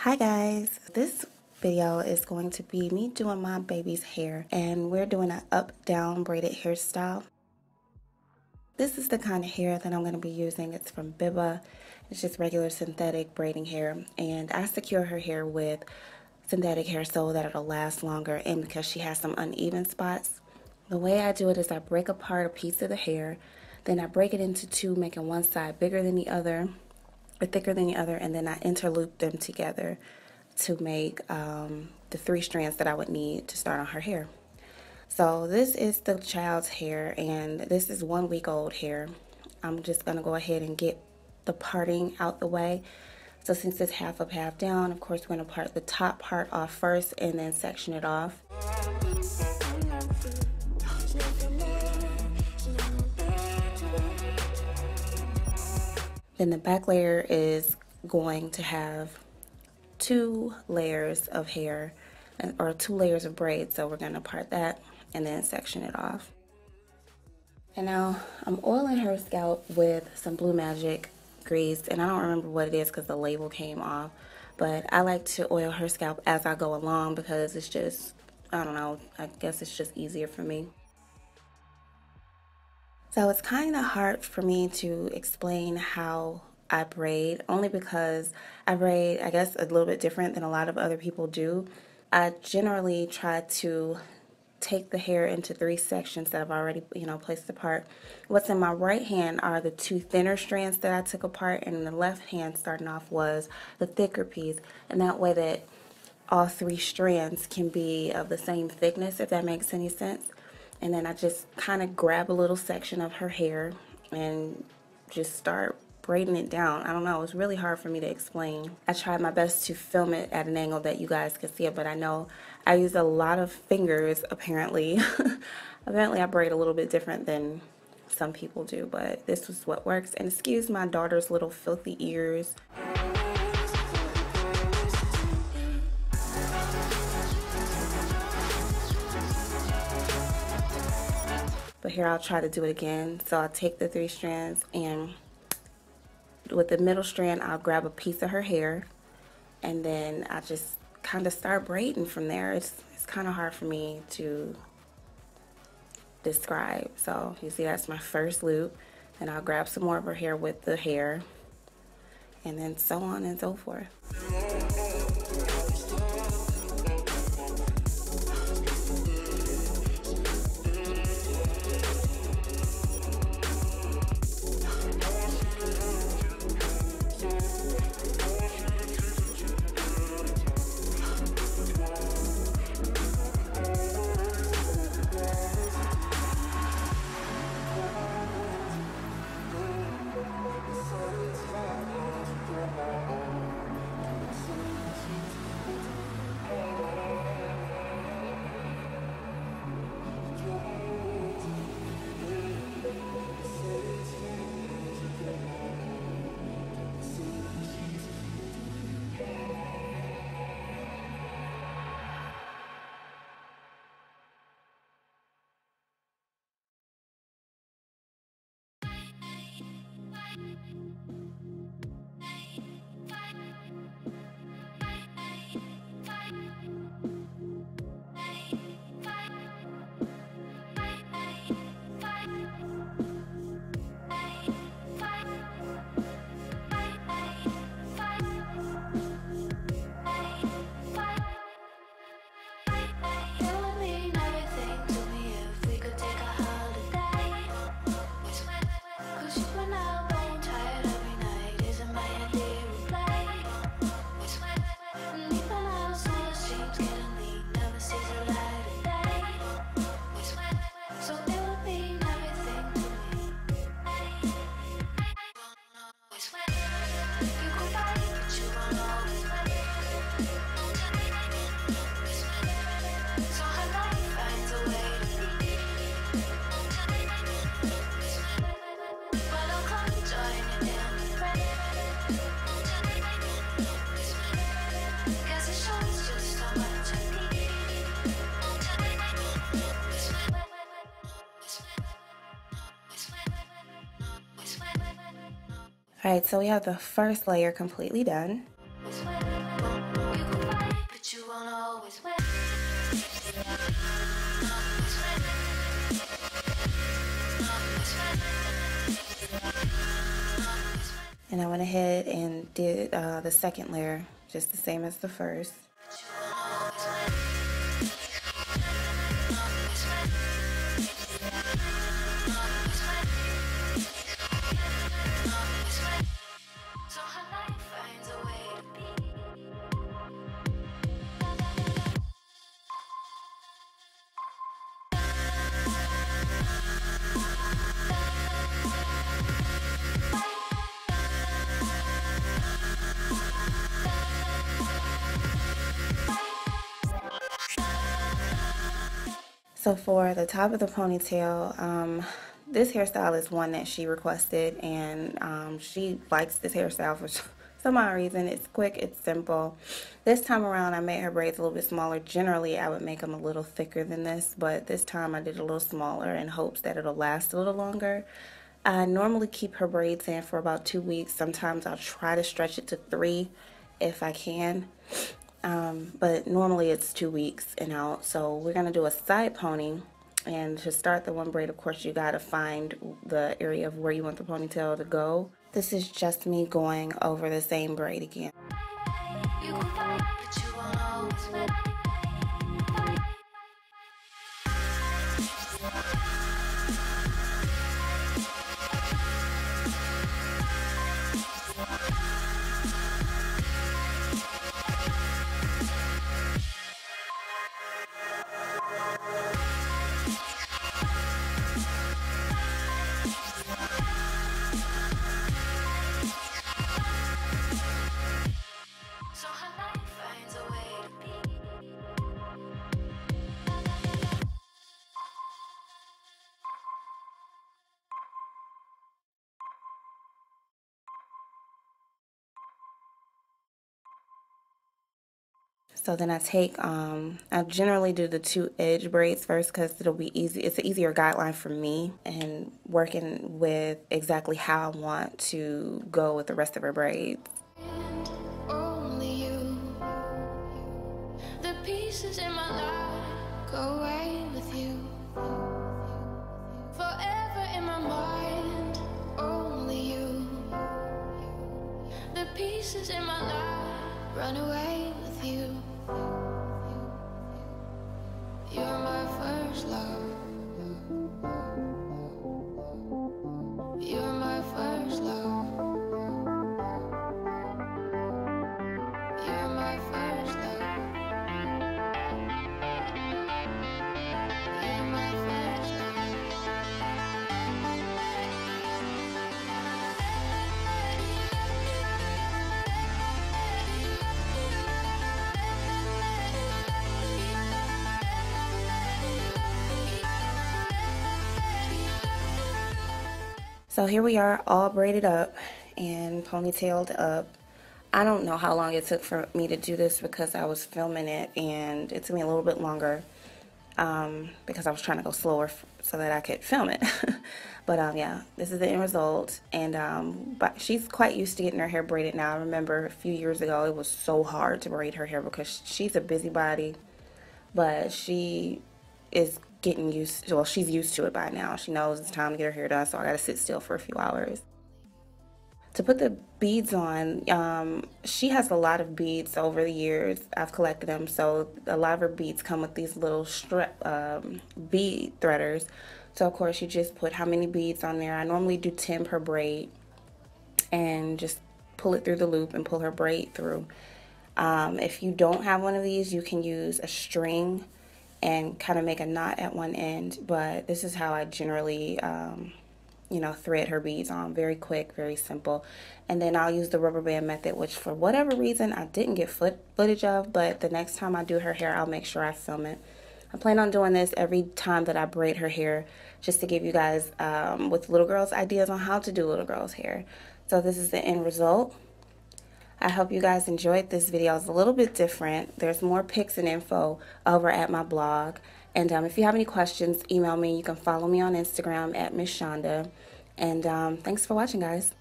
Hi guys, this video is going to be me doing my baby's hair, and we're doing an up-down braided hairstyle. This is the kind of hair that I'm going to be using. It's from Biba. It's just regular synthetic braiding hair, and I secure her hair with synthetic hair so that it'll last longer, and because she has some uneven spots. The way I do it is I break apart a piece of the hair, then I break it into two, making one side bigger than the other or thicker than the other, and then I interloop them together to make the 3 strands that I would need to start on her hair. So this is the child's hair, and this is 1 week old hair. I'm just going to go ahead and get the parting out the way. So since it's half up, half down, of course we're going to part the top part off first and then section it off. Then the back layer is going to have 2 layers of hair, or 2 layers of braids, so we're going to part that and then section it off. And now I'm oiling her scalp with some Blue Magic grease, and I don't remember what it is because the label came off, but I like to oil her scalp as I go along because it's just, I don't know, I guess it's just easier for me. So it's kind of hard for me to explain how I braid, only because I braid, I guess, a little bit different than a lot of other people do. I generally try to take the hair into 3 sections that I've already, placed apart. What's in my right hand are the 2 thinner strands that I took apart, and in the left hand, starting off, was the thicker piece, and that way that all 3 strands can be of the same thickness, if that makes any sense. And then I just kind of grab a little section of her hair and just start braiding it down. I don't know, it's really hard for me to explain. I tried my best to film it at an angle that you guys could see it, but I know I use a lot of fingers, apparently. Apparently I braid a little bit different than some people do, but this was what works. And excuse my daughter's little filthy ears. But here, I'll try to do it again. So I'll take the 3 strands, and with the middle strand, I'll grab a piece of her hair, and then I just kind of start braiding from there. It's kind of hard for me to describe. So you see, that's my first loop, and I'll grab some more of her hair with the hair, and then so on and so forth. Alright, so we have the first layer completely done. you won't always win. And I went ahead and did the second layer just the same as the first. So for the top of the ponytail, this hairstyle is one that she requested, and she likes this hairstyle for some odd reason. It's quick, it's simple. This time around, I made her braids a little bit smaller. Generally, I would make them a little thicker than this, but this time I did a little smaller in hopes that it'll last a little longer. I normally keep her braids in for about 2 weeks. Sometimes I'll try to stretch it to 3 if I can. But normally it's 2 weeks and out. So we're going to do a side pony. And to start the one braid, of course, you got to find the area of where you want the ponytail to go. This is just me going over the same braid again. So then I take, I generally do the 2 edge braids first because it'll be easy. It's an easier guideline for me and working with exactly how I want to go with the rest of her braids. Only you, the pieces in my life go away with you. Forever in my mind, only you, the pieces in my life run away with you. You're my first love. You're my first love. You're my first love. You're my first love. So here we are, all braided up and ponytailed up. I don't know how long it took for me to do this because I was filming it, and it took me a little bit longer because I was trying to go slower so that I could film it. But yeah, this is the end result, and but she's quite used to getting her hair braided now. I remember a few years ago it was so hard to braid her hair because she's a busybody, but she is getting used to, well, she's used to it by now. She knows it's time to get her hair done, so I gotta sit still for a few hours. To put the beads on, she has a lot of beads over the years. I've collected them, so a lot of her beads come with these little bead threaders. So of course you just put how many beads on there. I normally do 10 per braid and just pull it through the loop and pull her braid through. If you don't have one of these, you can use a string and kind of make a knot at one end, but this is how I generally you know, thread her beads on. Very quick, very simple. And then I'll use the rubber band method, which for whatever reason I didn't get footage of, but the next time I do her hair, I'll make sure I film it. I plan on doing this every time that I braid her hair, just to give you guys with little girls ideas on how to do little girls hair. So this is the end result. I hope you guys enjoyed this video. It's a little bit different. There's more pics and info over at my blog. And if you have any questions, email me. You can follow me on Instagram at Miss Chanda. And thanks for watching, guys.